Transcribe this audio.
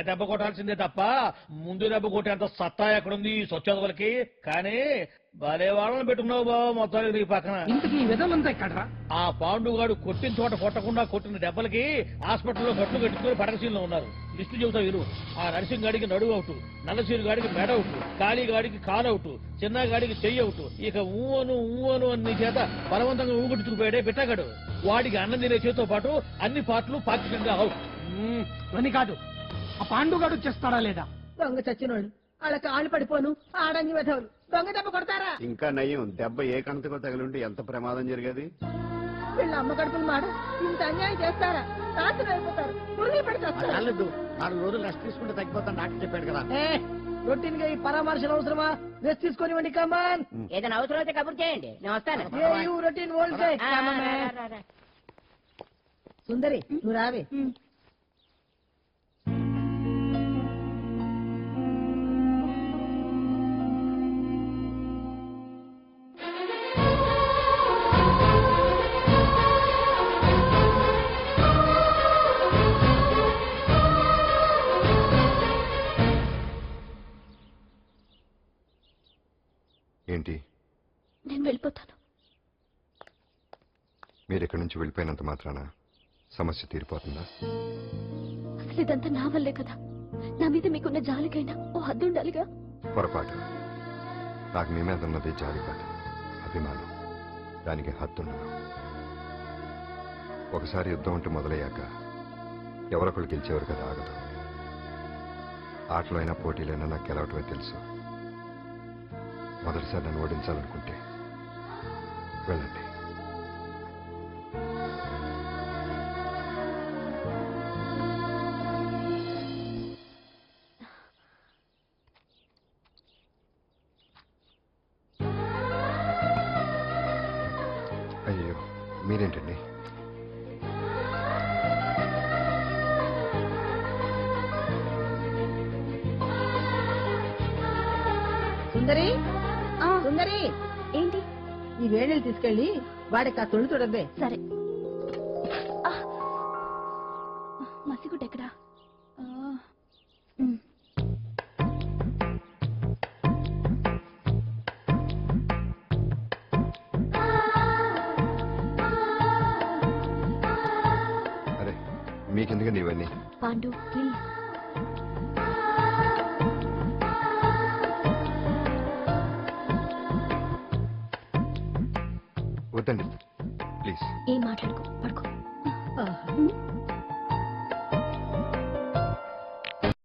దెబ్బ కొట్టాల్సిందే తప్ప ముందు దెబ్బ కొట్టేంత సత్తా ఎక్కడుంది స్వచ్ఛతలకి. కానీ భలే వాళ్ళని పెట్టుకున్నావు బాబు మొత్తానికి నీ పక్కన. ఇంతకీ విధమంతా ఎక్కడరా? ఆ పాండుగాడు కొట్టిన చోట కొట్టకుండా కొట్టిన దెబ్బలకి హాస్పిటల్లో కట్లు కట్టుకుని పడకసీల్లో ఉన్నారు. లిస్టు చెబుతా విను. ఆ నరసింగ్ గాడికి నడువు అవుట్, నల్లసీరు గాడికి మెడ అవుట్, కాళీ గాడికి కాలు అవుట్, చిన్న గాడికి చెయ్యి అవుట్. ఇక ఊవను అని చేత బలవంతంగా ఊగొట్టుకుపోయాడే పిట్టగాడు. వాడికి అన్నం తినే చేతితో పాటు అన్ని పాటలు పాక్షికంగా అవుట్. అని కాదు, ఆ పాండుగాడు చేస్తాడా లేదా? దొంగ చచ్చినోళ్ళు వాళ్ళ కాళ్ళు పడిపోను ఆడంగి వెధవులు దొంగ దెబ్బ కొడతారా? ఇంకా నయం, దెబ్బ ఏ కణతకో తగిలింటే ఎంత ప్రమాదం జరిగేది. వీళ్ళ అమ్మ కడుపులు మాట ఇంత అన్యాయం చేస్తారా? నాశనం అయిపోతారు. పురుగు పెడతారు. 4 రోజులు రెస్ట్ తీసుకుంటే తగ్గిపోతాను డాక్టర్ చెప్పాడు కదా. రొటీన్ గా ఈ పరామర్శలు అవసరమా? రెస్ట్ తీసుకొని కమాన్. ఏదైనా అవసరం అయితే కబుర్ చేయండి, నేను వస్తాను. రొటీన్ ఓల్డ్ సుందరి నువ్వు రావే. ఏంటి? నేను వెళ్ళిపోతాను. మీరు ఇక్కడి నుంచి వెళ్ళిపోయినంత మాత్రాన సమస్య తీరిపోతుందా? అసలు ఇదంతా నా వల్లే కదా. నా మీద మీకున్న జాలికైనా ఓ హద్దు ఉండాలిగా. పొరపాటు. నాకు మీ మీద ఉన్నది జాలి కాదు, అభిమానం. దానికి హద్దుండదు. ఒకసారి యుద్ధం ఉంటే మొదలయ్యాక ఎవరొకళ్ళు గెలిచేవారు కదా ఆగదు. ఆటలో అయినా పోటీలైనా నాకు గెలవటమే తెలుసు. మొదటిసారి నన్ను ఓడించాలనుకుంటే వెళ్ళండి. అయ్యో మీరేంటండి? సుందరి సుందరి, ఏంటి? ఈ వేణీలు తీసుకెళ్లి వాడికి ఆ తొలి చూడద్దే. సరే. మసిగుడ్డ ఎక్కడా? అరే మీకెందుకండి ఇవన్నీ? పాండు ప్లీజ్. వద్దండి ప్లీజ్. ఏం మాట్లాడుకో, పడుకో.